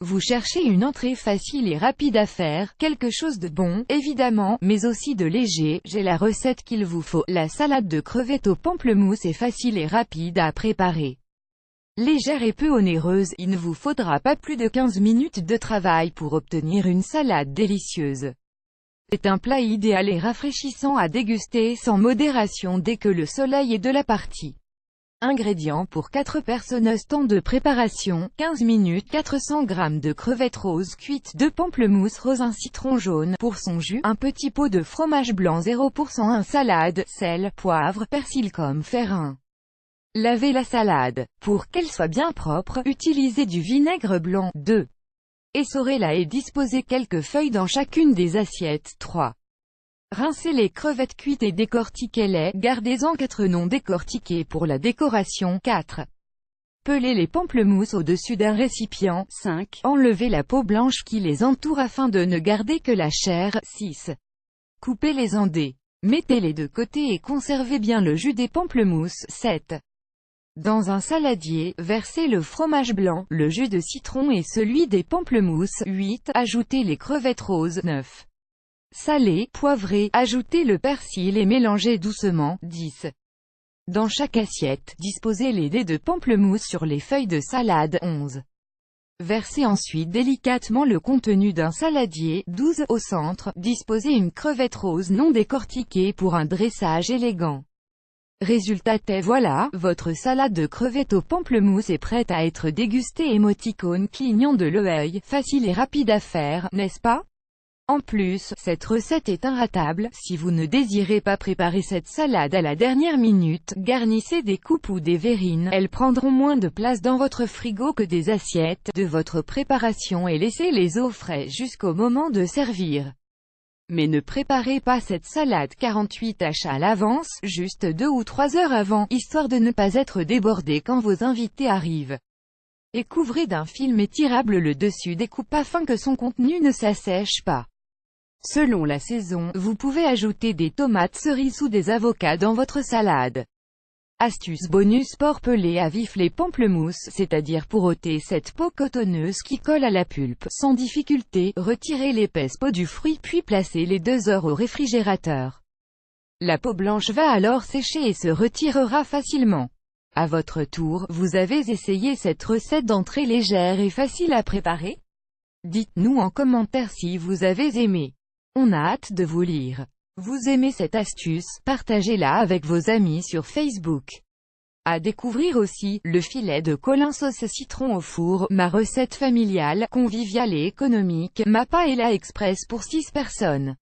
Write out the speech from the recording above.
Vous cherchez une entrée facile et rapide à faire, quelque chose de bon, évidemment, mais aussi de léger. J'ai la recette qu'il vous faut. La salade de crevettes au pamplemousse est facile et rapide à préparer. Légère et peu onéreuse, il ne vous faudra pas plus de 15 minutes de travail pour obtenir une salade délicieuse. C'est un plat idéal et rafraîchissant à déguster sans modération dès que le soleil est de la partie. Ingrédients pour 4 personnes. Temps de préparation, 15 minutes. 400 g de crevettes roses cuites, 2 pamplemousses roses, un citron jaune, pour son jus, un petit pot de fromage blanc 0%, un salade, sel, poivre, persil comme faire. Lavez la salade. Pour qu'elle soit bien propre, utilisez du vinaigre blanc. 2. Essorez-la et disposez quelques feuilles dans chacune des assiettes. 3. Rincez les crevettes cuites et décortiquez-les, gardez-en 4 non décortiqués pour la décoration. 4. Pelez les pamplemousses au-dessus d'un récipient. 5. Enlevez la peau blanche qui les entoure afin de ne garder que la chair. 6. Coupez-les en dés. Mettez-les de côté et conservez bien le jus des pamplemousses. 7. Dans un saladier, versez le fromage blanc, le jus de citron et celui des pamplemousses. 8. Ajoutez les crevettes roses. 9. Salez, poivrez, ajoutez le persil et mélangez doucement. 10. Dans chaque assiette, disposez les dés de pamplemousse sur les feuilles de salade. 11. Versez ensuite délicatement le contenu d'un saladier. 12. Au centre, disposez une crevette rose non décortiquée pour un dressage élégant. Résultat est voilà, votre salade de crevettes au pamplemousse est prête à être dégustée. Émoticône clignant de l'œil, facile et rapide à faire, n'est-ce pas? En plus, cette recette est inratable. Si vous ne désirez pas préparer cette salade à la dernière minute, garnissez des coupes ou des verrines. Elles prendront moins de place dans votre frigo que des assiettes de votre préparation et laissez-les au frais jusqu'au moment de servir. Mais ne préparez pas cette salade 48 h à l'avance, juste 2 ou 3 heures avant, histoire de ne pas être débordé quand vos invités arrivent. Et couvrez d'un film étirable le dessus des coupes afin que son contenu ne s'assèche pas. Selon la saison, vous pouvez ajouter des tomates cerises ou des avocats dans votre salade. Astuce bonus: pelez à vif les pamplemousses, c'est-à-dire pour ôter cette peau cotonneuse qui colle à la pulpe. Sans difficulté, retirez l'épaisse peau du fruit puis placez-les 2 heures au réfrigérateur. La peau blanche va alors sécher et se retirera facilement. À votre tour, vous avez essayé cette recette d'entrée légère et facile à préparer? Dites-nous en commentaire si vous avez aimé. On a hâte de vous lire. Vous aimez cette astuce? Partagez-la avec vos amis sur Facebook. À découvrir aussi, le filet de Colin sauce citron au four, ma recette familiale, conviviale et économique, ma paella express pour 6 personnes.